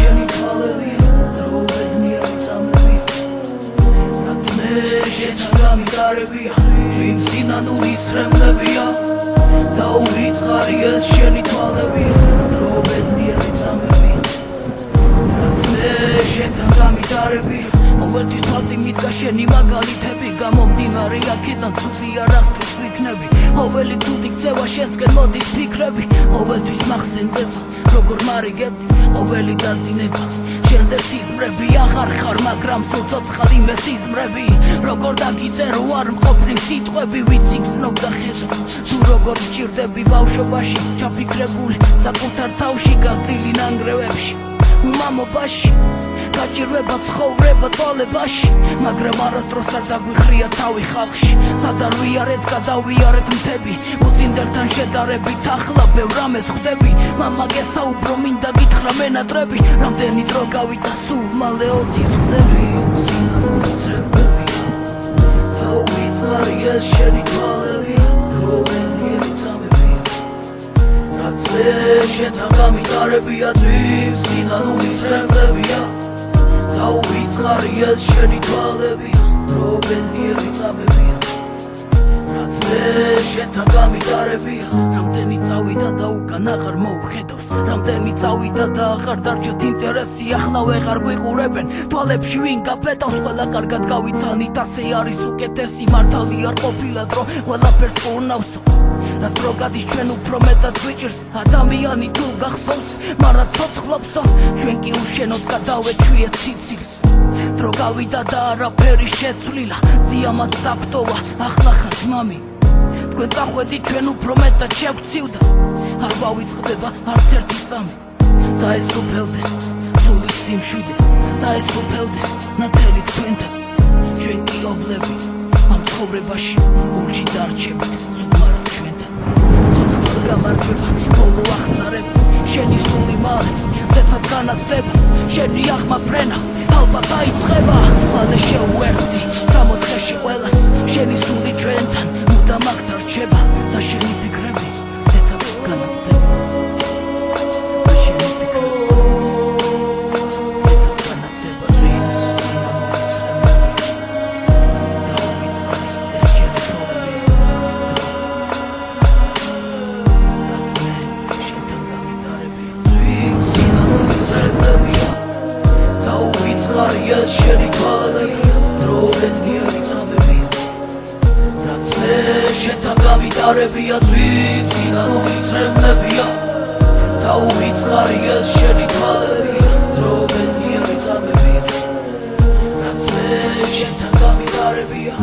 შენი თვალებია დრო ბედნიერი წამებია რაც მე შენთან გამიტარებია ვინ სინანულის რემლებია დაუვიწყარი ეს შენი თვალებია დრო ბედნიერი წამებია რაც მე შენთან გამიტარებია ყოველთვის თვალწინ მიდგა შენი მაგალითები გამომდინარე აქედან ცუდია რასთვის ვიქნები ყოველი ცუდი ქცევა შენსკენ მოდის ფიქრები ყოველთვის მახსენდება როგორ მარიგებდი ყოველი დაძინება შენზე სიზმრები აღარ ხარ მაგრამ სულ ცოცხალი მე სიზმრები როგორ დაგიწერო არ მყოფნი სიტყვები ვიცი გზნობ და ხედავ თუ როგორ მჭირდები ბავშვობაში ჩაფიქრებული საკუთარ თავში გასწრილი ნანგრევებში უმამობაში გაჭირვება ცხოვრება თვალებაში მაგრამ არასდროს არ დაგვიხრია თავი ხალხში სად არ ვიარეთ გადავიარეთ მთები უწინდელთან შედარებით ახლა ბევრ რამეს ხვდები მამა გესაუბრო მინდა გითხრა მენატრები რამდენი დრო გავიდა სულ მალე 20-ის ხვდები სინანულის რემებია დაუვიწყარი ეს შენი თვალებია დრო ბედნიერი წამებია რაც მე შენთან გამიტარებია ძვირ სინანულის რემებია დაუვიწყარი ეს შენი თვალებია დრო ბედნიერი წამებია რაც მე შენთან გამიტარებია რამდენი წავიდა და უკან აღარ მოუხედავს რამდენი წავიდა და აღარ დარჩათ ინტერესი ახლა ვეღარ გვიყურებენ თვალებში ვინ გაფეთავს ყველა კარგად გავიცანით ასე არის უკეთესი მართალი არ ყოფილა დრო ყველაფერს ყურნავსო რაც დრო გადის ჩვენ უფრო მეტად გვიჭირს ადამიანი თუ გახსოვს მაგრამ ცოცხლობსო ჩვენ კი უშენოდ გადავეჩვიეთ სიცილს დრო გავიდა და არაფერი შეცვლილა ძიამაც დაგტოვა ახლა ხარ მამი თქვენ წახვედით ჩვენ უფრო მეტად შევქცივდა არ გავიწყდება არც ერთი წამი და ეს უფელდეს სული სიმშვიდე და ეს უფელდეს ნათელი თქვენთან ჩვენ კი ობლები ამ ცხოვრებაში ურჩი დარჩებით ზოგმარად ჩვენთან ცოცხლად გამარჯვება ბოლო ახსარება შენი სული მალე ზეცად განათდება შენი აღმა ფრენა ალბათ დაიწყება მალე შეუერთდი სამოთხეში ყველას შენი სული ჩვენთან მუდამ აქ დარჩება და შენი ფიქრები ზეცად განათდება და შენი ფიქრები ზეცად განათდება ძვირს სინანულის რემებია დაუვიწყარი ეს შენი თვალებია რაც მე შენთან გამიტარებია ძვირს სინანულის რემებია დაუვიწყარი ეს შენი თვალებია დრო ბედნიერი წამებია რაც მე შენთან გამიტარებია ძვირს სინანულის რემებია დაუვიწყარი ეს შენი თვალებია დრო ბედნიერი წამებია რაც მე შენთან გამიტარებია